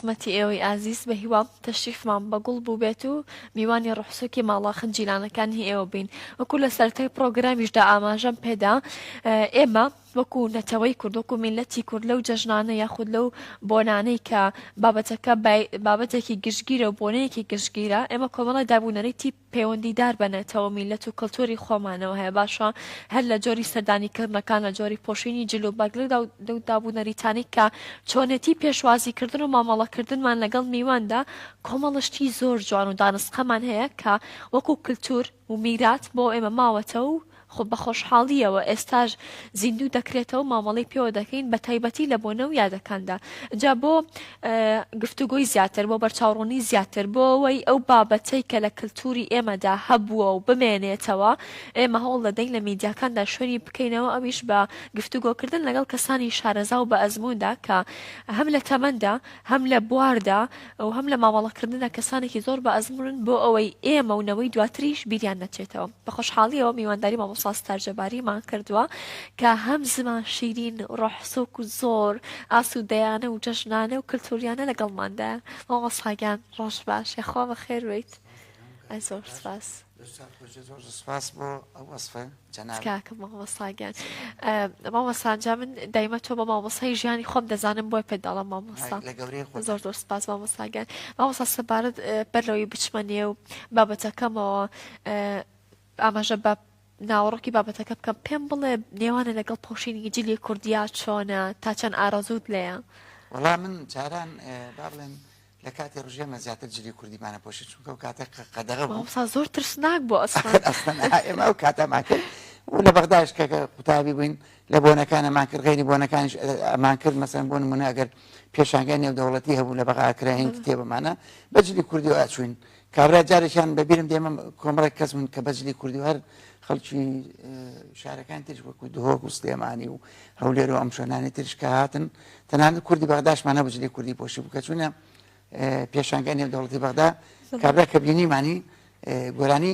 خزمەتی ئێوەی ئازیز بە هیوا تەشریفمان بەگوڵ بوو بێت و میوانی ڕوحسووکی ماڵا خنجیلانەکانی ئێوە بین وەکو لە سەرەتای پرۆگرامیشدا ئاماژەم پێدا ئێمە وەکو نەتەوەی کورد وەکو میلەتی کورد لەو جەژنانە یاخود لەو بۆنانەی کە بابەتەکە بابەتێکی گشتگیرە و بۆنەیەکی گشتگیرە ئێمە کۆمەڵی دابوونەرێتی پەیوەندیدار بنێتەوە میلەت و کەلتوری خۆمانەوە هەیە باشە هەر لە جۆری سەردانیکردنەکان لە جۆری پۆشینی جلو بەگلە لەو دابوونەریتانی کە چۆنێتی پێشوازیکردن و مامەڵەکردنمان لەگەڵ میواندا کۆمەڵشتی زۆر جوان و دانسقەمان هەیە کە وەکو کللتور و میرات بۆ ئێمە ماوەتە و خۆ بە خۆشحاڵیەوە ئێستاژ زیندوو دەکرێتەوە مامەڵی پێوە دەکەین بە تایبەتی لە بۆنە و یادەکاندا جا بۆ گفتوگۆی زیاتر بۆ بەرچاوڕوونی زیاتر بۆ ئەوەی ئەو بابەتەی کە لە کللتوری ئێمەدا هەبووە و بمێنێتەوە ئێمە هەوڵ دەدەین لە میدیاکاندا شوێنی بکەینەوە ئەویش بە گفتوگۆکردن لەگەڵ کەسانی شارەزا و بە ئەزموندا کە هەم لە تەمەندا هەم لە بواردا و هەم لە مامەڵەکردنە کەسانێکی زۆر بە ئەزمون بۆ ئەوەی ئێمە و نەوەی دواتریش بیریان نەچێتەوە بە خۆشحاڵیەوە میوانداری ستارجەباریمان کردووە کە هەم زمان شیرین ڕۆحسۆک و زۆر ئاسوودەیانە و جەژنانە و کللتوریانە لەگەڵماندا مامۆستاگیان ڕۆژ باش یخوا بە خێر بێیت زۆر سپاس سپاس بۆ ئەو وەسفە جەناب کاکە مامۆستاگیان مامۆستاجا من دایمە تۆ بە مامۆستای ژیانی خۆم دەزانم بۆی پێداڵم مامۆستا زۆر زۆر سپاس مامۆستاگیان مامۆستا سەبارەت بەرەوەی بچمەنێ و بابەتەکەمەوە ئاماژە بە ناوەڕۆکی بابەتەکە بکەم پێم بڵێ نێوانە لەگەڵ پۆشینی جلی کوردیا چۆنە تا چەند ئارەزوت لێیە وەڵام من جاران با بڵێن لە کاتی ڕژێمە زیاتر جلی کوردیمانە پۆشی چونکە و کاتە قەدەغە بوو زۆر ترسناک بۆ ئێمە ئەو کاتەمان کرد و لە بەغداش کە قوتابی بووین لە بۆنەکانەمان کرد غێری بۆنەکانیش ئەمان کرد مەسەن بۆ نمونە ئەگەر پێشانگای نێودەوڵەتی هەبوو لە بەغاکراین کتێبەمانە بەجلی کوردی و ئاچوین کابرا جارێکیان بەبیرم دێمە کۆمەڵێک کەس من کە بەجلی کوردی و هەر خەڵکی شارەکان ترش وەکو دهۆک و سلێمانی و هەولێر و ئەم شوێنانی ترش کە هاتن تەنانەت کوردی بەغداشمانە بەجلی کوردی پۆشی بوو کە چوونە پێشانگای نێودەوڵەتی بەغدا کابرا کە بینیمانی گۆرانی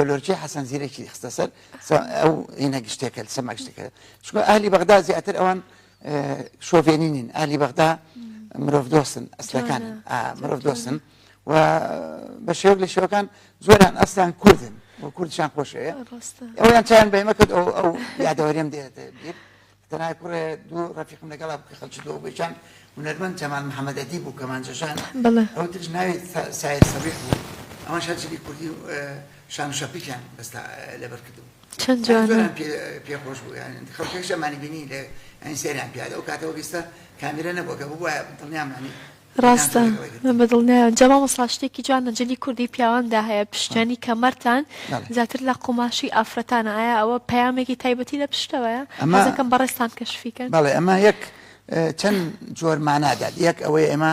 لۆرچێ حەسەن زیرێکی خستە سەر ئەو هینە گشتێکە سەما گشتێکە چونکە ئاهلی بەغدا زیاتر ئەوان شۆڤێنی نین ئاهلی بەغدا مرۆڤ دۆستن ئەسلەکانن مرۆڤ دۆستن و بە شێوک لە شێوەکان زۆران ئەسلان کوردن و کوردشان خۆشەیە ئەویان چیان بەیمە کرد ئەو یادەوەریم دێتە بیر تەنای کوڕێ دوو ڕەفیقم لەگەڵا بکە خەڵکی دۆ بێچان هونەرمەند جەمال محەممەدەدی بوو کەمانجەژان ئەو ترش ناوی سایر سەبیح بوو ئەوان شەرجلی کوردی و شان و شەپیکیان بەستا لەبەر کردو چەند جوانە پێخۆش بوو خەڵکێک شەمانی بینی لە ئەین سێریان پیادە ئەو کاتەوە بیستە کامیرە نەبووە کە بووە دڵنیامانی ڕاستە بەدڵنیە جەما مەسڵ شتێکی جوانە جلی کوردی پیاواندا هەیە پشتیانی کەمەرتان زیاتر لە قوماشی ئافرەتانە ئایا ئەوە پەیامێکی تایبەتی لە پشتەوەیە ئەمەزەکەم بەڕێستان کەشفیکەن بەڵێ ئەمە یەک چەند جۆر مانادات یەک ئەوەی ئێمە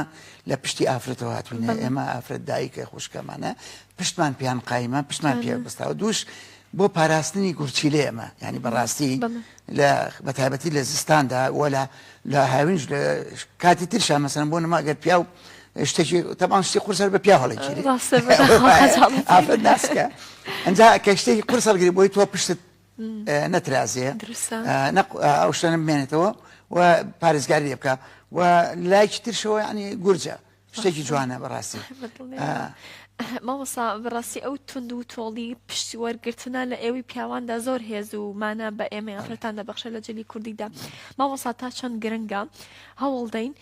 لە پشتی ئافرەتەوە هاتوینە ئێمە ئافرەت دایکە خوشکەمانە پشتمان پیان قایمە پشتمان پێ بستاوە دووش بۆ پاراستنی گورچیلێ ئەمە ینی بەڕاستی بە تایبەتی لە زستاندا وە لە هاوینش لە کاتی ترشان مەسەن بۆ نەما ئەگەر پیا و شتێکی تەمان شتی قورسەر بە پیا هەڵێگیری ئافرەت ناسکە ئەنجا کە شتێکی قورس هەڵگیری بۆی تۆ پشتت نەترازێ ئەو شتانە بمێنێتەوە و پارێزگاری لێ بکە و لایکی ترشەوە ینی گورجە شتێکی جوانە بەڕاستی مامۆستا بەڕاستی ئەو تند و تۆڵی پشتی وەرگرتنە لە ئێوەی پیاواندا زۆر هێز و مانە بە ئێمە ئافرەتان دەبەخشە لە جلی کوردیدا مامۆستا تا چەند گرنگە هەوڵدەین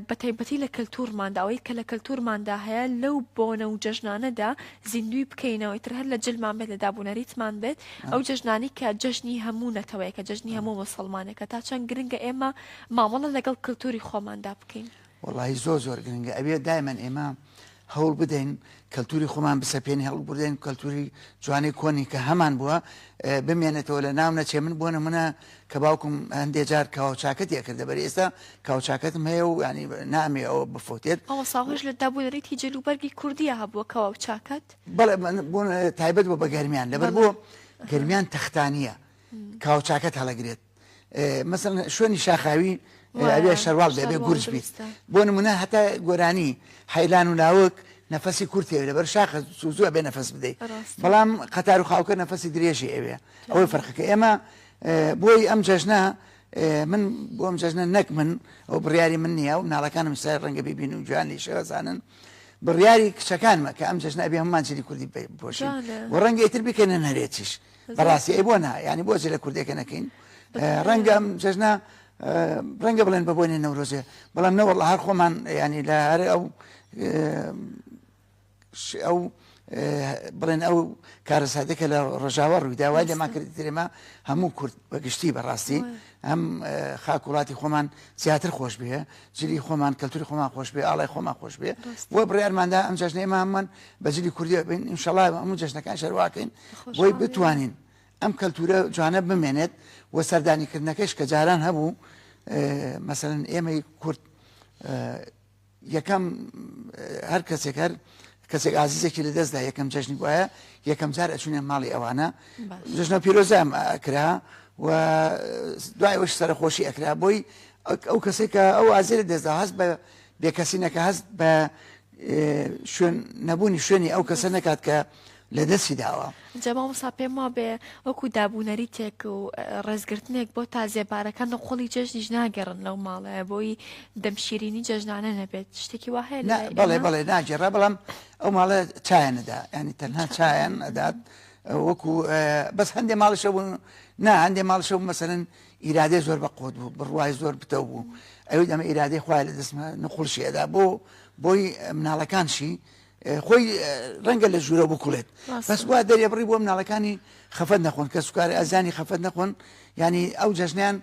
بە تایبەتی لە کللتورماندا ئەوەی کە لە کللتورماندا هەیە لەو بۆنە و جەژنانەدا زیندوی بکەینەوەی تر هەر لە جلمان بێت لە دابوونەریتمان بێت ئەو جەژنانی کە جەژنی هەموو نەتەوەیە کە جەژنی هەموو مسلمانێکە تا چەند گرنگە ئێمە مامەڵە لەگەڵ کللتوری خۆماندا بکەین وەڵی زۆر گرنگە ئەوێ دایمەن ئێمە هەوڵ بدەین کەلتوری خۆمان بسەپێنی هەڵ بردێن کەلتوری جوانی کۆنی کە هەمان بووە بمێنێتەوە لە ناو نەچێ من بۆ نمونە کە باوکم هەندێک جار کاوچاکەت یەکردە بەری ئێستا کاوچاکەتم هەیە و ینی نامێ ئەوە بفۆتێت ئەوە ساغش لە دابوونەریتی جلوبەرگی کوردیە هەبووە کاوچاکەت بەڵێ بۆ تایبەت بۆ بە گەرمیان لەبەر بۆ گەرمیان تەختانیە کاوچاکەت هەڵەگرێت مەسەڵەن شوێنی شاخاوی ئەبێ شەروال بێ گورج بیت بۆ نمونە هەتا گۆرانی حەیلان و ناوک نەفەسی کورتێ لەبەر شاخە زووە بێ نەفەس بدەیت بەڵام قەتار و خاوکە نەفەسی درێژی ئەوێ ئەوەی فەرقەکە ئێمە بۆی ئەم جەژنە من بۆم جەژنە نەک من ئەو بڕیاری من نییە و مناڵەکانم سای ڕەنگە ببین و جوانی شێوەزانن بڕیاری کچەکانمە کە ئەم جەژنە ئەبێ هەمومان جلی کوردی بپۆشین و ڕەنگە ئیتر بکەنە نەرێتیش بەڕاستی ئەی بۆ نا ینی بۆ جێ لە کوردێکە نەکەین ڕەنگە ئەم جەژنە ڕەنگە بڵێن بەبوونی نەورۆزێ بەڵام نەوەڵ هەر خۆمان ینی لە هەر ئەو بڵێن ئەو کارەساتێکە لە ڕۆژاوە ڕوویدا وای لێمان کردی ترێمە هەموو کورد بەگشتی بەڕاستی ئەم خاک وڵاتی خۆمان زیاتر خۆش بێ جلی خۆمان کەلتوری خۆمان خۆش بێ ئاڵای خۆمان خۆش بێ بۆ بڕیارماندا ئەم جەژنە ئێمە هەمومان بەجلی کوردی بین ئینشەڵا هەموو جەژنەکان شەرواکەین بۆی بتوانین ئەم کەلتورە جوانە بمێنێت و سەردانیکردنەکەش کە جاران هەبوو مەسەڵەن ئێمەی کورد یەکەم هەر کەسێک هەر کەسێک ئازیزێکی لەدەستدا یەکەم جەژنی وایە یەکەم جار ئەچونێ ماڵی ئەوانە جژنە پیرۆزەم ئەکرا و دوایەوەش سەرخۆشی ئەکرا بۆی ئەو کەسێک کە ئەو ئازیێ لەدەستدا هەست بە بێکەسینەکە هەست بە شوێن نەبوونی شوێنی ئەو کەسە نەکات کە لە دەستی داوە جەمامۆستا پێم وا بێ وەکو دابوونەری تێک و ڕێزگرتنێک بۆ تازێبارەکان لە خۆڵی جەژنیش ناگەڕن لەو ماڵەیە بۆی دەمشیرینی جەژنانە نەبێت شتێکی وا هەیە بەڵێ بەڵێ ناگێڕە بەڵام ئەو ماڵە چایەنەدا ینی تەنها چایەن ئەدات وەکو بەس هەندێ ماڵشە بوو نا هەندێ ماڵشە بوو مەسەرەن ئیرادەی زۆر بەقۆت بوو بڕوای زۆر بتەو بوو ئەوی دەمە ئیرادەی خوای لە دەستمە نەخۆشی ئەدا بۆی مناڵەکانشی خۆی ڕەنگە لە ژوورە بکوڵێت بەس وا دەرێبڕی بۆ مناڵەکانی خەفەت نەخۆن کە سوکاری ئەزانی خەفەت نەخۆن ینی ئەو جەژنیان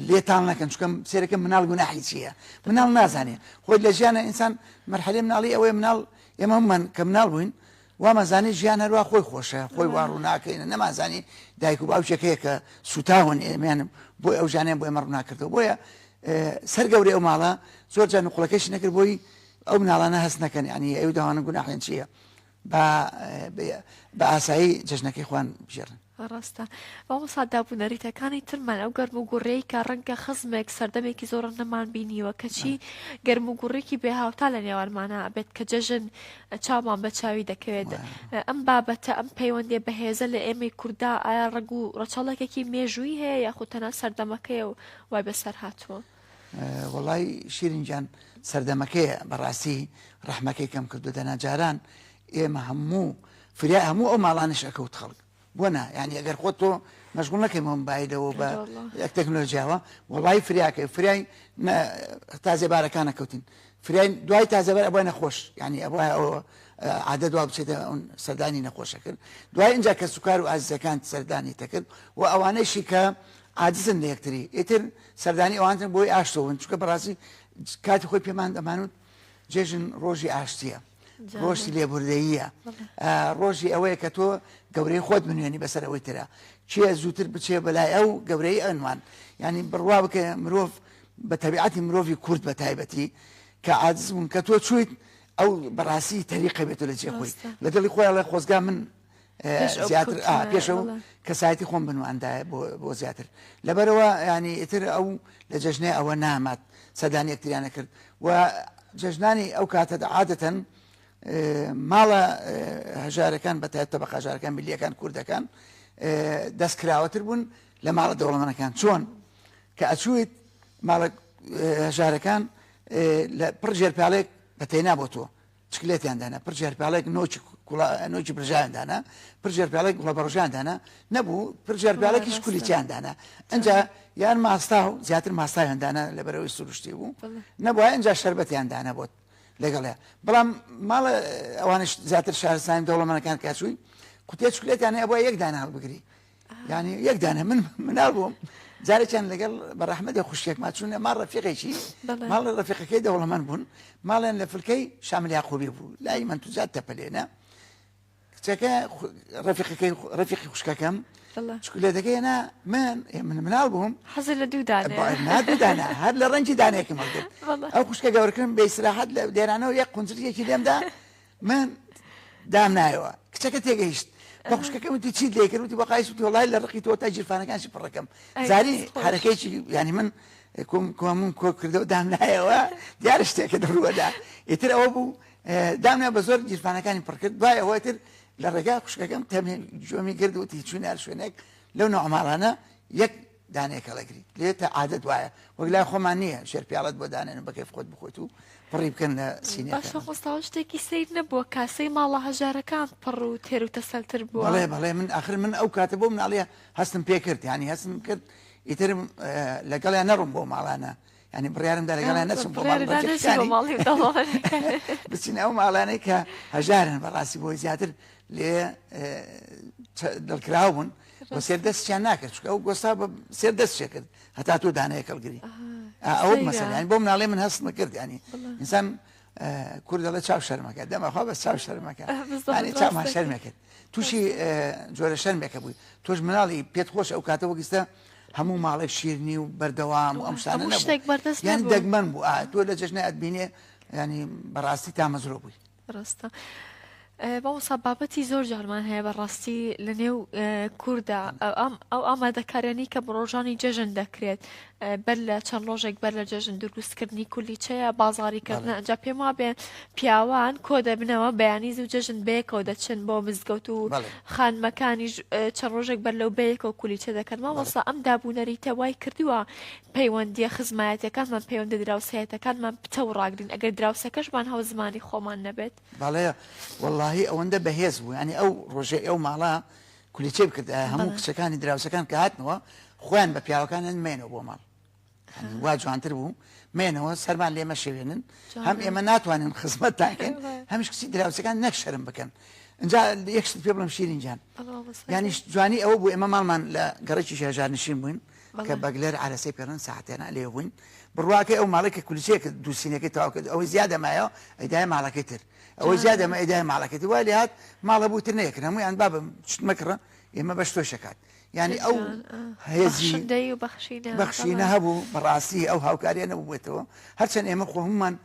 لێتان نەکەن چکەم سێرەکەم مناڵ گوناحی چییە مناڵ نازانێ خۆی لە ژیانە ئینسان مەرحەلەی مناڵی ئەوەیە مناڵ ئێمە هەمومان کە مناڵ بووین وامەزانی ژیان هەروە خۆی خۆشە خۆی واڕوو ناکەینە نەمازانی دایک و باوچەکەیە کە سوتاون ئێمەیانم بۆ ئەو ژانیان بۆ ئێمە ڕووناکردەوە بۆیە سەرگەورەی ئەو ماڵە زۆر جار نقوڵەکەشی نەکرد بۆی ئەو مناڵانە هەست نەکەن ینی ئەو داوانە گوناحیان چییە بە ئاسایی جەژنەکەی خوان بژێڕن ڕاستە بەمەسا دابوونەریتەکانی ترمان ئەو گەرم و گوڕەیە کە ڕەنگە خزمێک سەردەمێکی زۆر نەمان بینیوە کەچی گەرم و گوڕێکی بێهاوتا لە نێوانمانە بێت کە جەژن چاومان بە چاوی دەکەوێت ئەم بابەتە ئەم پەیوەندێ بەهێزە لە ئێمەی کووردا ئایا ڕەگ و ڕەچەڵێکێکی مێژووی هەیە یاخود تەنها سەردەمەکەیە و وای بەسەر هاتووە وەڵای شیرینجان سەردەمەکەیە بەڕاستی ڕەحمەکەی کەم کردو دەناجاران ئێمە هەموو ئەو ماڵانش ئەکەوت خەڵک بۆ نا ینی ئەگەر خۆت تۆ مەشغوڵ نەکەی مۆبایلەوە بە تەکنۆلۆژیاوە وەڵای فریاکەی فریای تازێبارەکانە کەوتین فریای دوای تازەبار ئەبووە نەخۆش ینی ئەوە ئەوە عادە دوا بچێتە ئەو سەردانی نەخۆشە کرد دوای اینجا کە سوکار و ئازیزەکان سەردانی تەکرد و ئەوانەیشی کە عاجزن لە یەکتری ئیتر سەردانی ئەوانتن بۆی ئاشتەوەن چونکە بەڕاستی کاتی خۆی پێمان دەمانوت جێژن ڕۆژی ئاشتیە ڕۆژی لێبوردەییە ڕۆژی ئەوەیە کە تۆ گەورەی خۆت بنوێنی بەسەر ئەوەی ترە چیە زووتر بچێ بەلای ئەو گەورەی ئەنوان ینی بڕوا بکە مرۆڤ بە تەبیعەتی مرۆڤی کورد بە تایبەتی کە عاجز بوون کە تۆ چویت ئەو بەڕاستی تەریقە بێتە لە جێخۆی لە دڵی خۆی ئەڵێ خۆزگا من زیاتر پێشەوە کەسایەتی خۆم بنواندایە بۆ زیاتر لەبەرەوە ینی ئیتر ئەو لە جەژنەیە ئەوە نامات سەردانی یەکتریانە کرد و جەژنانی ئەو کاتە عادەتەن ماڵە هەژارەکان بەتایبەت تەبەقە هەژارەکان میلیەکان کوردەکان دەستکراوەتر بوون لە ماڵە دەوڵەمەندەکان چۆن کە ئەچوویت ماڵە هەژارەکان لە پڕ ژێرپیاڵێک بەتێنا بۆ تۆ چکلێتیان دانا پڕ ژێرپیاڵێک نۆکی برژایاندانا پڕ ژێرپیاڵێک گوڵە بەڕۆژیاندانا نەبوو پڕ ژێرپیاڵێکی شکولیچیاندانا ئەنجا یان ماستا و زیاتر ماستایاندانا لەبەرەوەی سروشتی بوو نەبووە ئەنجا شەربەتیاندانا بۆت لەگەڵەیە بەڵام ماڵە ئەوانش زیاتر شارستانی دەوڵەمەندەکان کاچووی قوتێ چکلێتیان هەیە بۆ یەک دانە هەڵبگری یعنی یەک دانە من مناڵ بووم جارێکیان لەگەڵ بەڕەحمەدی خوشکێکمان چوونە ماڵ ڕەفیقێکی ماڵ ڕەفیقەکەی دەوڵەمەند بوون ماڵیان لە فلکەی شامل یاقوبی بوو لای من توزات تەپەلێنە کچەکە ڕەفیقی خوشکەکەم چکلێتەکەی هێنا من مناڵ بووم حەزی لە دوو دانە هەر لە ڕەنجی دانەیەکم هەڵگرت ئەو خوشکە گەورەکەم بە ئیستراحەت لە دێرانەوە یەک قونجڕیەکی لێمدا من دام نایەوە کچەکە تێگەیشت بە خوشکەکەم وتی چیت لێ کرد وتی بەقایس وتی وەڵای لە ڕقی تۆ تا جیرفانەکانشی پڕەکەم زاری حرەکەیکی ینی من کۆمون کۆ کردەوە دام نایەوە دیارە شتێکە دەڕوەدا ئیتر ئەوە بوو دام نایە بە زۆر جیرفانەکانی پڕ کرد دوای ئەوە تر لە ڕێگا خوشکەکەم تەمێ جۆمی کرد وتی چوونە هەر شوێنێک لەو نەوەماڵانە یەک دانەیەکە لەگری لێتە عادەت وایە وەک لای خۆمان نییە شێر پیاڵەت بۆ دانێن بەکەیف خۆت بخۆت و پڕی بکەن لە سینە باشە خۆستاوە شتێکی سیر نەبووە کاسەی ماڵە هەژارەکان پڕ و تێر و تەسەلتر بووە بەڵێ من آخر من ئەو کاتە بۆ مناڵە هەستم پێ کرد ینی هەستم کرد ئیترم لەگەڵیان نەڕوم بۆ ماڵانە ینی بڕیارمدا لەگەڵیان نەچم بۆ ماڵی بچین ئەو ماڵانەی کە هەژارن بەڕاستی بۆی زیاتر لێ دڵکراو بوون بۆ سێردەستیان ناکرد چکە ئەو گۆستا بە سێردەستێ کرد هەتا تۆ دانەیە کەڵگری ئەوە مەسەلانی بۆ مناڵێ من هەست نەکرد ینی ئینسان کورد دەڵێ چاو شەرمەکە دەمەخوا بە چاو شەرمەکە چاومان شەرمەکرد تووشی جۆرە شەرمێکە بووی تۆش مناڵی پێت خۆش ئەو کاتە وەگیستە هەموو ماڵێک شیرنی و بەردەوام و ئەم شتانە نەبوو یان دەگمەن بوو تۆ لە جەژنە ئەتبینێ ینی بەڕاستی تامەزرۆ بووی ڕاستە بەوەسا بابەتی زۆر جارمان هەیە بەڕاستی لە نێو کووردا ئەو ئامادەکارانی کە ڕۆژانی جەژن دەکرێت بەر لە چەند ڕۆژێک بەر لە جەژن دروستکردنی کولیچەیە بازاڕیکردن ئەجا پێم وابێ پیاوان کۆ دەبنەوە بەیانیز و جەژن بەیەکەوە دەچن بۆ مزگەوت و خانمەکانیش چەند ڕۆژێک بەر لەو بەیەکەوە کولیچە دەکەن مامۆستا ئەم دابوونەریتە وای کردووە پەیوەندیە خزمایەتەکانمان پەیوەندە دراوسەیەتەکانمان پتە و ڕاگرین ئەگەر دراوسەکەشمان هەو زمانی خۆمان نەبێت بەڵێ واللهی ئەوەندە بەهێز بوو ینی ئەو ڕۆژێ ئەو ماڵە کولیچە بکرد هەموو کچەکانی دراوسەکان کە هاتنەوە خۆیان بە پیاوەکانیان مێنەوە بۆ ماڵ وا جوانتر بوو مێنەوە سەرمان لێمە شێوێنن هەم ئێمە ناتوانین خزمەتتانکەن هەمیش کچی دراوسەکان نەک شەرم بکەن اینجا یەکشت پێ بڵم شیرینجان ینی جوانی ئەوە بوو ئێمە ماڵمان لە گەڕێکی شێژار نشین بووین کە بەگلێر عرەسەی پێڕن ساعتێنە لێ بووین بڕواکە ئەو ماڵێکە کولیچەیەکە دووسینەکەی تاوا کرد ئەوەی زیادەمایەوە ئەیدای ماڵەکەی تر ئەوەی زیادەمە ئەیدای ماڵەکەی تر وای لێ هات ماڵە بوو تر نەیەکرد هەموویان با شت مەکڕە ئێمە بەش تۆشەکات ینی ئەو هێزی بەخشینە هەبوو بەڕاستی ئەو هاوکاریە نەبووێتەوە هەرچەند ئێمە خۆممان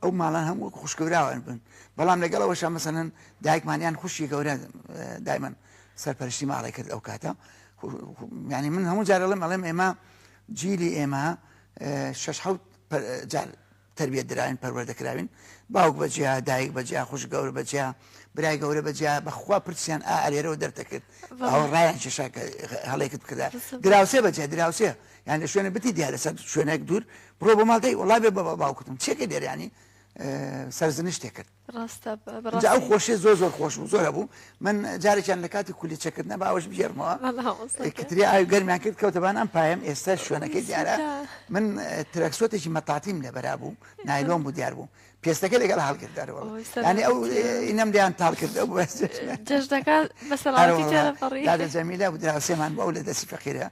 ئەو ماڵان هەموو خوشکەوراوان بن بەڵام لەگەڵەوەشە مەسەنن دایکمانیان خوشی گەورە دایمەن سەرپەرشتی ماڵی کرد ئەو کاتە ینی من هەموو جارەڵم ئەڵێم ئێمە جیلی ئێمە 6 جار تربیەت دراوین پەروەردەکراوین باوک بەجیا دایک بەجیا خوش گەورە بەجیا برای گەورە بەجیا بەخوا پرسیان ئالێرەوە دەرتەکرد ئەو ڕایان شێشاکە هەڵێکت کردا دراوسێ بەجیا دراوسێ یان لە شوێنە بتی دیارە سەر شوێنێک دوور بڕۆ بۆ ماڵدەی وڵا بێ بە باوکتم چێکە دێریانی سەرزنشتێ کرد ئەو خۆشی زۆر خۆش بوو زۆرە بوو من جارێکیان لە کاتی کولیچەکردنە باوەش بژێرمەوە کتری ئاوی گەرمیان کرد کەوتەبان ئەم پایم ئێستا شوێنەکەی دیارە من ترەکسۆتێکی مەتاتیم لەبەرا بوو نایلۆن بوو دیار بوو پێستەکە لەگەڵ هەڵکردارەوە ینی ئەو ئینەم لیان تاڵ کرد دادە جەمیلە بوو دراوسێمان بۆ ئەو لە دەستی فەقیرە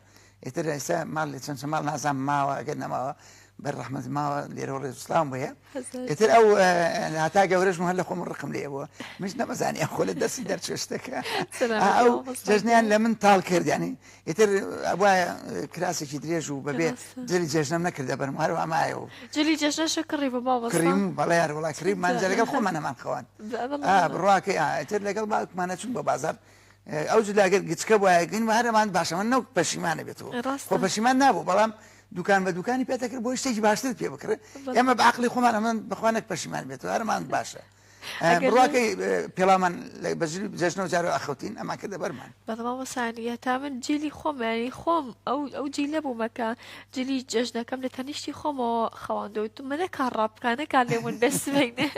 ئێتر ئێستا ماڵ لە چەند ماڵ نازان ماوە ئەگەر نەماوە بەرڕەحمەت ماوە لێرە ڕێزسلام بۆیە ئێتر ئەو هاتا گەورەش هەر لە خۆم ڕقم لێ بووە منش نەمەزانانی خۆ لە دەستی دەرچێشتەکە ئەو جەژنیان لە من تاڵ کرد ینی ئێتر وایە کراسێکی درێژ و بەبێ جلی جێژنەم نەکردە بەرم هەروە ئەمایەوە جلی جێژنەشە کڕی بە باوە کڕیم بەڵێ یار وڵا کڕیم مانجە لەگەڵ خۆمانەمان خەوان بڕواکەی ئێتر لەگەڵ باوکمانە چون بە بازار ئەو جلاگەر گچکە وایە گەین هەرەمان باشەوە نەوە پەشیمانە بێتەوە خۆ پەشیمان نابوو بەڵام دوکان بە دوکانی پێتەکرد بۆ شتێکی باشتر پێ بکرێت ئێمە بە عقلی خۆمان ئەمە بخوانێک پەشیمان بێتەوە هەرمان باشە بڕواکەی پێڵامان بەجلی جەژنەوە جارە ئەخەوتین ئەمان کردە بەرمان بەڵامەوە سانیە تا من جیلی خۆمانی خۆم ئەو جیلە بوومەکە جلی جەژنەکەم لە تەنیشتی خۆمەوە خەواندەوە تو منە کار ڕابکانە کار لێون دەسبینێ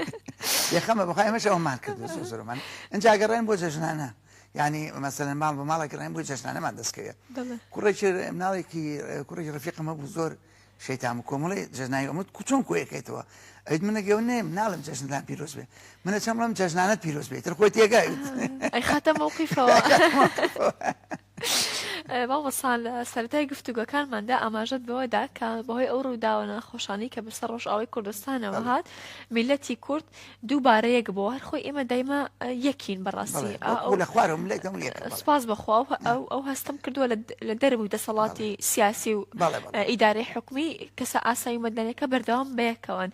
یەخەمە بخوای ئەمەش ئەومان کردو زۆرمان ئەنجا گەڕێن بۆ جەژنانە يعني مثلا مال بمالك راه بوي جشنا ما دسكيه كوريش منالكي كوريش رفيق ما بزور شيطان كوملي جشنا يومت كوچون كوي كيتوا ايد من جوني منالم جشنا بيروز بي من شاملم جشنا بيروز بي ترخوتي قايد اي خاطر موقفه بابا سال سەرەتای گفتوگۆکانماندا ئاماژەت بەوەدا کە بەهۆی ئەو ڕووداوە نەخۆشانی کە بەسەر ڕۆژئاوای کوردستانەوە هات میلەتی کورد دووبارەیەک بۆ هەر خۆی ئێمە دایما یەکین بەڕاستی سپاس بەخوا ئەو هەستم کردووە لە دەربوو دەسەڵاتی سیاسی و ئیدارەی حکومی کەسە ئاسایی مەدەنیەکە بەردەوام بەیەکەوەن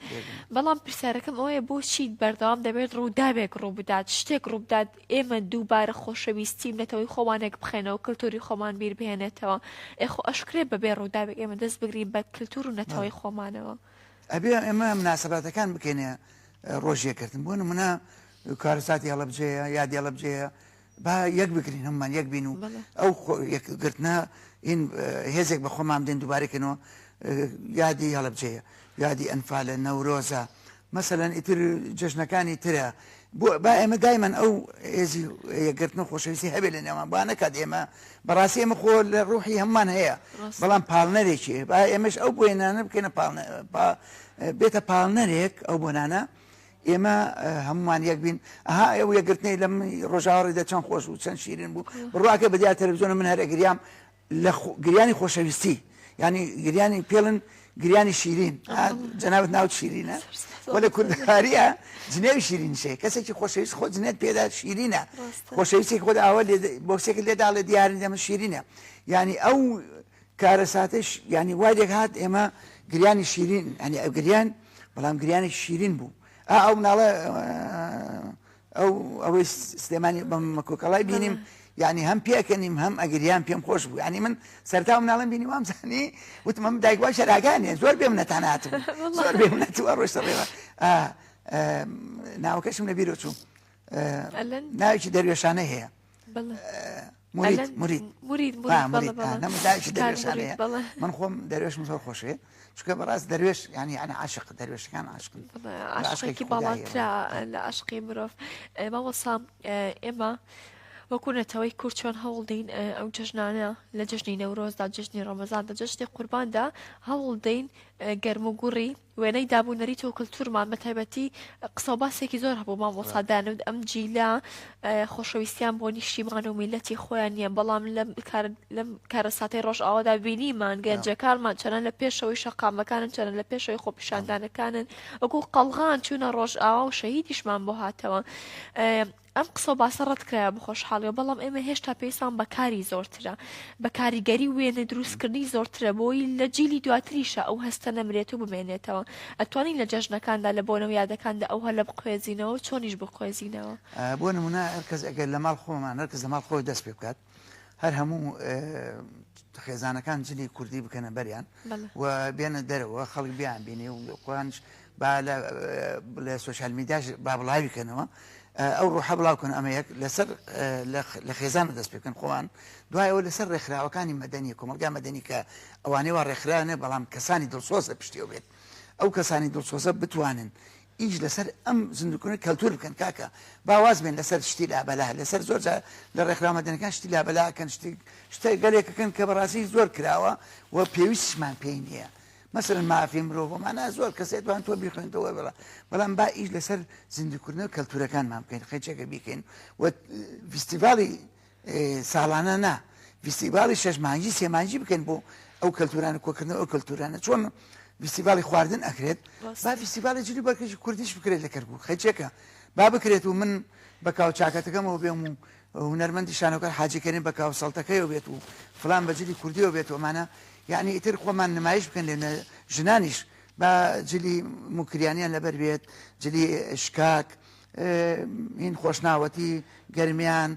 بەڵام پرسیارەکەم ئەوەیە بۆ چیت بەردەوام دەبێت ڕووداوێک ڕووبدات شتێک ڕووبدات ئێمە دووبارە خۆشەویستیم نەتەوەی خۆوانێک بخێنەوە کللتوری خۆمان بیر بهێنێتەوە ئێخۆ ئەشکرێ بەبێ ڕووداوێک ئێمە دەست بگرین بە کللتور و نەتەوەی خۆمانەوە ئەبێ ئێمە مناسبەتەکان بکەینێ ڕۆژیەکردن بۆ نمونە کارساتی هەڵەبجەیە یادی هەڵەبجەیە با یەک بگرین هەممان یەک بین و ئەو یەکگرتنە این هێزێک بە خۆمان بدەین دووبارەکەنەوە یادی هەڵەبجەیە یادی ئەنفالە نەورۆزە مەسەلەن ئیتر جەژنەکانی ترە با ئێمە دایمەن ئەو هێزی یەکگرتن خۆشەویستی هەبێ لە نێوان با نەکات ئێمە بەڕاستی ئێمە خۆ لە ڕوحی هەممان هەیە بەڵام پاڵنەرێکی با ئێمەش ئەو بۆێنانە بکەینە بێتە پاڵنەرێک ئەو بۆنانە ئێمە هەمومان یەک بین ئەها ئەو یەکگرتنەی لەم ڕۆژاوەڕێدا چەند خۆش و چەند شیرین بوو بڕواکە بەدیا تەلەڤیزیۆنە من هەرە گریام لە گریانی خۆشەویستی ینی گریانی پێڵن گریانی شیرین جەنابەت ناوت شیرینە وە لە کوردکاریە جنێوی شیرین شێ کەسێکی خۆشەویست خۆ جنێت پێدا شیرینە خۆشەویستی خۆت ئاوە بۆکسێکت لێدا لە دیارین دەمە شیرینە ینی ئەو کارە ساتش ینی وای لێک هات ئێمە گریانی شیرین ینی ئەو گریان بەڵام گریانی شیرین بوو ئەو مناڵە ئەوەی سلێمانی بە مەکۆکەڵای بینیم یعنی هەم پێکەنیم هەم ئەگریان پێم خۆش بوو ینی من سەرتا مناڵم بینی وامزانی وتم ئەم دایکوای شەراگانێ زۆر بێ منەتان هاتم زۆر بێ منەتوە ڕۆژتە ڕێوە ناوەکەشم لە بیرۆ چوو ناوێکی دەروێشانە هەیە مرید نەمداوێکی دەروێشانە هەیە من خۆم دەروێشم زۆر خۆشێ چونکە بەڕاست دەروێش ینی ئەنا عاشق دەروێشەکان عاشقن عاشقێکی باڵاترە لە عاشقی مرۆڤ مامۆستا ئێمە وەکو نەتەوەی کورد چۆن هەوڵدەین ئەو جژنانە لە جژنی نەورۆزدا جژنی ڕەمەزاندا جژنی قورباندا هەوڵدەین گەرم و گوڕی وێنەی دابوونەریت و کللتورمان بە تایبەتی قسە و باسێکی زۆر هەبوو مامۆستادانود ئەم جیلا خۆشەویستیان بۆ نیشتیمان و میلەتی خۆیان نییە بەڵام لەم کارەساتی ڕۆژ ئاوادا بینیمان گەنجەکانمان چەنە لە پێشەوەی شەقامەکانن چەنە لە پێشەوەی خۆپیشاندانەکانن وەکو قەڵغان چوونە ڕۆژ ئاوا و شەهیدیشمان بۆ هاتەوە ئەم قسە و باسە ڕەت کرایە بە خۆشحاڵیەوە بەڵام ئێمە هێشتا پێویستان بەکاری زۆرترە بە کاریگەری وێنە دروستکردنی زۆرترە بۆی لە جیلی دواتریشە ئەو هەستە نەمرێت و بمێنێتەوە ئەتوانین لە جەژنەکاندا لە بۆنەوە یادەکاندا ئەو هەر لە بخوێزینەوە چۆنیش بخوێزینەوە بۆ نمونە هەرکەس ئەگەر لە ماڵ خۆمان هەرکەس لە ماڵ خۆی دەست پێ بکات هەر هەموو خێزانەکان جلی کوردی بکەنە بەریان و بێنە دەرەوە خەڵک بیان بینێ و خۆیانش با لە سوۆشیال میدیاش با بڵاوی بکەنەوە ئەو ڕوحە بڵاوکەن ئەمە یەک لەسەر لە خێزانە دەست پێکەن خۆوان دوایەوە لەسەر ڕێکخراوەکانی مەدەنی کۆمەلگا مەدەنی کە ئەوانەی وا ڕێکخراوانە بەڵام کەسانی دڵسۆز لە پشتیەوە بێت ئەو کەسانی دڵسۆزە بتوانن ئیش لەسەر ئەم زیندوکردن کەلتور بکەن کاکە باواز بێن لەسەر شتی لابەلا لەسەر زۆر لە ڕێکخراو مەدەنیەکان شتی لابەلاکەن شتە گەلێکەکەن کە بەڕاستی زۆر کراوە و پێویستیشمان پێی نییە مثلا مافی مرۆڤمانە زۆر کەسێت توان تۆ بیخوێنەوە بەڵام با ئیش لەسەر زیندوکردنەوە کەلتورەکانمان بکەین خێچێکە بیکەین و فیستیڤاڵی ساڵانە نا فیستیڤاڵی شەژمانجی سێمانجی بکەین بۆ ئەو کەلتورانە کۆکردنەوە ئەو کەلتورانە چۆن فیستیڤاڵی خواردن ئەکرێت با فیستیڤاڵی جلی بەرکەشی کوردیش بکرێت لە کەرکووک خێچێکە با بکرێت و من بە کاوچاکەتەکەمەوە بێم و هونەرمەندی شانۆکار حاجیکەرین بە کاو سەڵتەکەیەوە بێت و فلان بە جلی کوردیەوە بێت ومانە یعنی ئیتر خۆمان نمایش بکەن لێنە ژنانیش بە جلی موکریانیان لەبەر بێت جلی شکاک هین خۆشناوەتی گەرمیان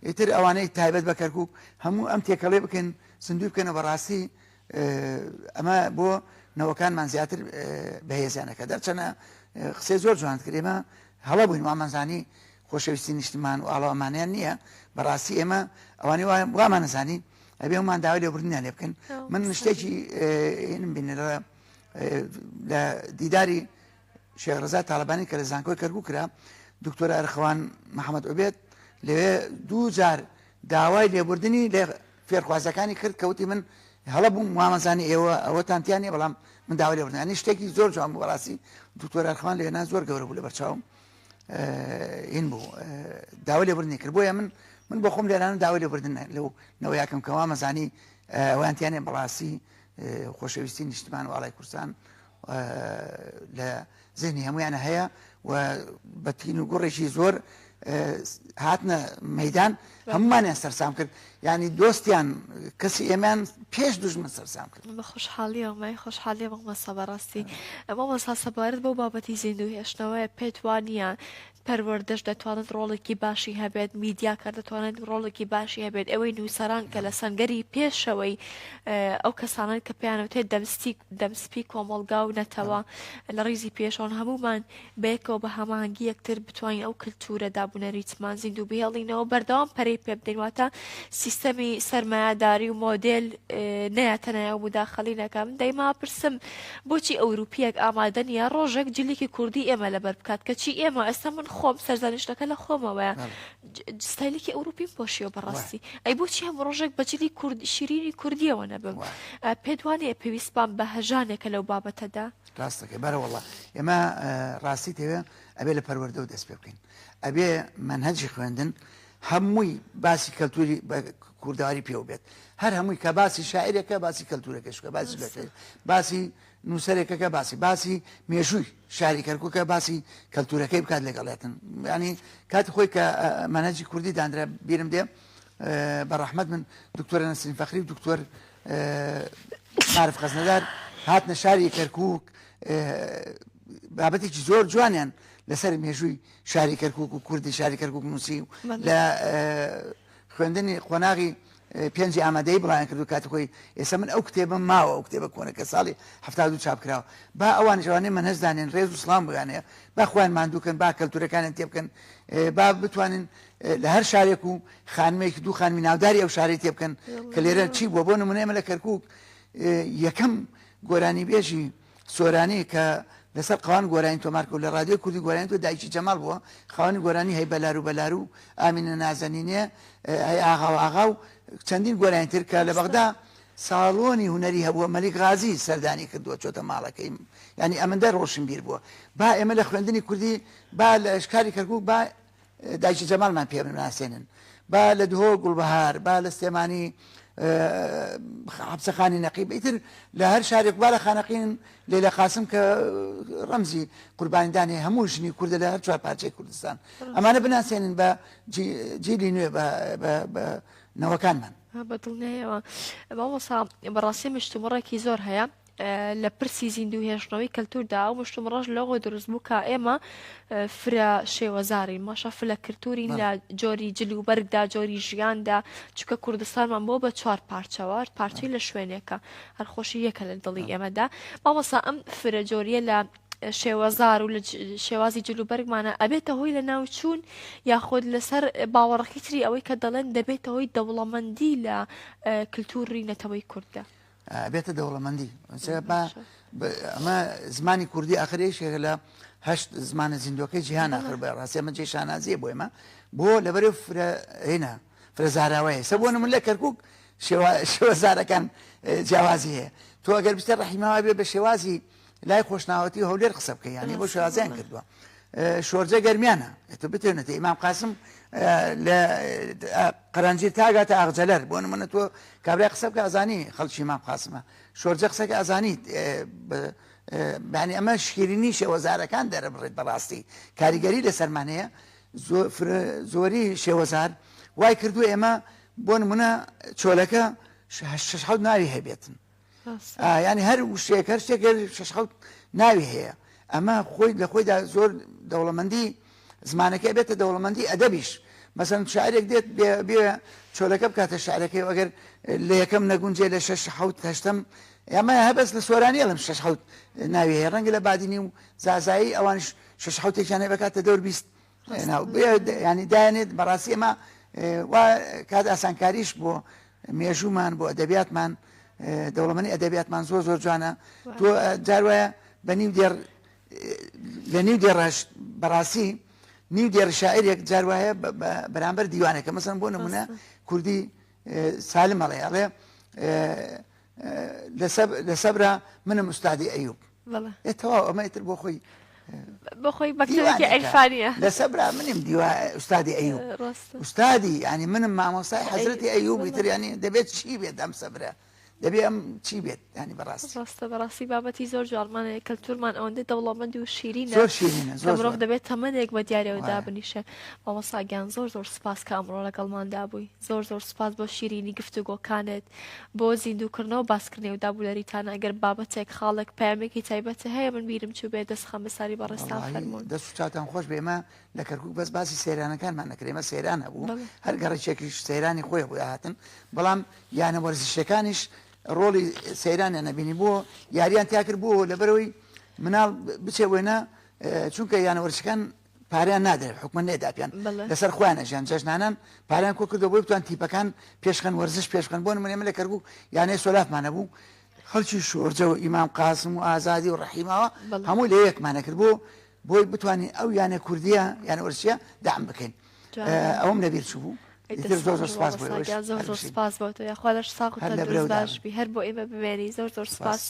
ئیتر ئەوانەی تایبەت بە کەرکووک هەموو ئەم تێکەڵێ بکەن سندوی بکەنە بەڕاستی ئەمە بۆ نەوەکانمان زیاتر بەهێزیانەکە دەرچەنە قسەی زۆر جوان کرد ئێمە هەڵە بووین وامانزانی خۆشەویستی نیشتمان و ئاڵاومانیان نییە بەڕاستی ئێمە ئەوانەی وامان نزانی ئەبێ ومان داوای لێبوردنیان لێ بکەن من شتێکی بینێ لە دیداری شێخ ڕەزا تاڵەبانی کە لە زانکۆی کەرکووک کرا دکتۆر ئەرخەوان محەممەد عوبێد لەوێ دوو جار داوای لێبوردنی لێ فێرخوازەکانی کرد کەوتی من هەڵە بووم وامەزانی ئێوە ئەوەتانتیانێ بەڵام من داوای لێبوردنی شتێکی زۆر جوان بوو بەڕاستی دکتۆر ئەرخەوان لێنان زۆر گەورە بوو لە بەرچاوم این بوو داوای لێبوردنی کرد بۆیە من بۆ خۆم لێرانە داوای لێبوردن لەو نەوەیاکەم کەوا مەزانی ئەویانتیانێ بەڕاستی خۆشەویستی نیشتمان و ئاڵای کوردستان لە زێنی هەمویانە هەیە و بەتین و گوڕێکی زۆر هاتنە مەیدان هەمومانیان سەرسام کرد ینی دۆستیان کەسی ئێمان پێش دوژمن سەرسام کرد بە خۆشحاڵیەوە مای خۆشحاڵیە بەمەسە بەڕاستی ئەمە مەسا سەبارەت بەو بابەتی زیندوو هێشتنەوەی پێت وانە پەروەردەش دەتوانێت ڕۆڵێکی باشی هەبێت، میدیاکار دەتوانێت ڕۆڵێکی باشی هەبێت. ئەوەی نووسەران کە لە سەنگەری پێشەوەی ئەو کەسانن کە پێیانوتێت دەمسپی کۆمەڵگا و نەتەوە لە ڕیزی پێشەوە هەمومان بەیەکەوە بە هەماهەنگی یەکتر بتوانین ئەو کللتورە دابوونەریتمان زیندوو بهێڵینەوە بەردەوام پەرەی پێ بدەین، واتە سیستەمی سەرمایه‌داری و مۆدێل نەیەتەنایە و مداخەلی نەکەم. دەیما پرسم بۆچی ئەوروپیەک ئامادە نیە ڕۆژێک جلێکی کوردی ئێمە لەبەر بکات، کەچی ئێمە ئێستا من خۆم سەرزانیشتەکە لە خۆمەوەیە ستایلێکی ئەوروپیم پۆشیەوە بەڕاستی، ئەی بۆچی هەم ڕۆژێک بەجلی شیرینی کوردیەوە نەبم. پێدوانێ پێویستمان بە هەژانێکە لەو بابەتەدا. ڕاستەکە بەرەوەڵە ئێمە ڕاستی تەوێ ئەبێ لە پەروەردە و دەست پێ بکەین، ئەبێ منهەجی خوێندن هەمووی باسی کەلتوری کوردەواری پێوە بێت، هەر هەمووی کە باسی شاعرێکە باسی کەلتورەکەشکە باسی نووسەرێکەکە باسی مێژووی شاری کەرکووکە باسی کەلتورەکەی بکات لەگەڵێتن. ینی کاتی خۆی کە منهەجی کوردی دانرا بیرم دێ بەڕەحمەت من دکتۆر نەسرین فەخری و دکتۆر معرف خەزنەدار هاتنە شاری کەرکووک بابەتێکی زۆر جوانیان لەسەر مێژووی شاری کەرکووک و کوردی شاری کەرکووک نووسی و لە خوێندنی قۆناغی پێنجی ئامادەی بڵیان کردو کاتی خۆی ئێستا من ئەو کتێبم ماوە ئەو کتێبە کۆنەکە ساڵی 72 چاپ کراوە با ئەوان جوانەی منهەجدانێن ڕێز و سڵام بگانەیە با خوان ماندووکەن با کەلتورەکانیان تێ بکەن با بتوانن لە هەر شارێک و خانمەیەکی دوو خانمی ناوداری ئەو شارەی تێ بکەن کە لێرە چی بووە بۆ نمونە ئێمە لە کەرکووک یەکەم گۆرانی بێژی سۆرانی کە لەسەر قوان گۆرانی تۆمارکە و لە ڕادیۆ کوردی گۆرانی تۆ دایکی جەمال بووە خاوەنی گۆرانی هەی بەلار و ئامینە نازەنینێ هەی ئاغا و ئاغا و چەندین گۆرانی تر کە لە بەغدا ساڵۆنی هوەری هەبووە مەلیک غازی سەردانی کردووە چۆتە ماڵەکەی، ینی ئەمەندە ڕۆشن بیر بووە. با ئێمە لە خوێندنی کوردی با لە شکاری کەرکووک با دایکی جەمالمان پێ بناسێنن، با لە دهۆ گوڵبەهار با لە سلێمانی حەبسەخانی نەقیب ئیتر لە هەر شارێک با لە خانەقین لێلە قاسم کە ڕەمزی قوربانیدانی هەموو ژنی کوردە لە هەر چوار پارچەی کوردستان ئەمانە بناسێنن بە جیلی نوێ بە نەوەکانمان. بەدڵنیەوە مامۆستا بەڕاستی مشتومڕێکی زۆر هەیە لە پرسی زیندوو هێشتنەوەی کەلتوردا و مشتومڕەش لەوەی دروست بوو کە ئێمە فرە شێوەزاری ماشە فلە کلتورین لە جۆری جلوبەرگدا جۆری ژیاندا چکە کوردستانمان بۆ بە چوار پارچەوە پارچەی لە شوێنێکە هەرخۆشی یەکە لە دڵی ئێمەدا. مامۆستا ئەم فرە جۆریە لە شێوەزار و لە شێوازی جلوبەرگمانە ئەبێتە هۆی لە ناوچوون یاخۆت لەسەر باوەڕەکی تری ئەوەی کە دەڵێن دەبێتە هۆی دەوڵەمەندی لە کلتوری نەتەوەی کوردە بێتە دەوڵەمەندی. ئەمە زمانی کوردی ئاخرێشێک لە هەشت زمانە زیندوەکەی جیهان ئاخر بە ڕاستی ئەمە جێ شانازیە بۆ ئێمە بۆ لەبەرێ هێنا فرەزاراوەیە سە بۆ نمون لە کەرکووک شێوەزارەکان جیاوازی هەیە تۆ ئەگەر بستە ڕەحیماوە بێ بە شێوازی لای خۆشناوەتی هەولێر قسە بکە یانی بۆ شێوازیان کردووە شۆرجە گەرمیانە تۆ بتێنێتە ئیمام قاسم لە قەرەنجیر تاگاتە ئاغجەلەر بۆ نمونە تۆ کابرای قسە بکە ئەزانی خەڵکی ئیمام قاسمە شۆرجە قسەکە ئەزانی بانی ئەمە شیرینی شێوەزارەکان دەرەبڕێت بەڕاستی کاریگەری لەسەرمان هەیە زۆری شێوەزار وای کردو ئێمە بۆ نمونە چۆلەکە شەش حەوت ناوی هەبێتن ینی هەر شتێک هەر شتێک شەش حەوت ناوی هەیە ئەمە خۆی لە خۆیدا زۆر دەوڵەمەندی زمانەکە بێتە دەوڵەمەندی ئەدەبیش مەسەن شاعرێک دێت بێ چۆلەکە بکاتە شعرەکەی ئەگەر لە یەکەم نەگونجێ لە شەش حەوت هەشتم ئەمە هەبەست لە سۆرانی ئەڵم شەش حەوت ناوی هەیە ڕەنگە لە بادینی و زازایی ئەوانش شەش حەوتێکیانێ بکاتە دەور بیست ینی دایانێت بەڕاستی ئێمە کات ئاسانکاریش بۆ مێژوومان بۆ ئەدەبیاتمان دەوڵەمەندی ئەدەبیاتمان زۆر زۆر جوانە تۆ جار وایە بە نیو دێر لە نیو دێڕەش بەڕاستی نیو دێر شاعرێک جار وایە بەرامبەر دیوانێکە مەسەن بۆ نمونە کوردی سالم ئەڵێ ئەڵێ لە سەبرا منم ئوستادی ئەیوب تەواو ئەمە ئیتر بۆ خۆی بەخۆی بەکتێکی ئەلفانیە لە سەبرا منم دیوە ئوستادی ئەیوب ئوستادی ینی منم مامۆستای حەزرەتی ئەیوب ئیتر ینی دەبێت چی بێت ئەم سەبرە دەبێ ئەم چی بێت ینی بەڕاستی ڕاستە بەڕاستی بابەتی زۆر جوانمانەیە کەلتورمان ئەوەندە دەوڵەمەندی و شیرینە زۆر شیرینە کە زۆر مرۆڤ زۆر. دەبێت تەمەنێک بە دیارەوە وایە. دابنیشە. مامۆستاگیان زۆر سوپاس کە ئەمڕۆ لەگەڵماندا بووی، زۆر سوپاس بۆ شیرینی گفتوگۆکانت، بۆ زیندووکردنەوە باسکردنەوە دابولەریتانە. ئەگەر بابەتێک خاڵێک پامێکی تایبەتە هەیە من بیرم چوو بێ دەستخەم بەساری بەڕێستان فەرموون. دەست و چاتان خۆش بێمە لە کەرکووک بەس باسی سەیرانەکانمان نەکرێمە سەیران هەبوو هەر گەڕێکێکیش سەیرانی خۆی بوو هاتن بەڵام یانە وەرزشەکانیش ڕۆڵی سەیرانە نەبینی بۆ یاریان تیا کرد بوو لەبەرەوەی مناڵ بچێ وێنە چونکە یانە وەرزشەکان پاریان نادرێت حکومە نێداپیان لەسەر خۆیانە ژیان جەژنانان پاریان کۆ کردەوە بۆی بتوان تیپەکان پێشخەن وەرزش پێشخەن بۆ نمونێ لە کەرکووک یانەی سۆلافمانە بوو خەڵکی شۆرجە و ئیمام قاسم و ئازادی و ڕەحیماوە هەموو لە یەکمانە کرد بۆی بتوانین ئەو یانە کوردیە یانە وەرزشیە دام بکەین ئەوم لەبیر چوو بوو. زۆر سپاس بۆ تۆ یاخوا لەش ساق و تەندروست باش بی هەر بۆ ئێمە بمێنی زۆر سپاس.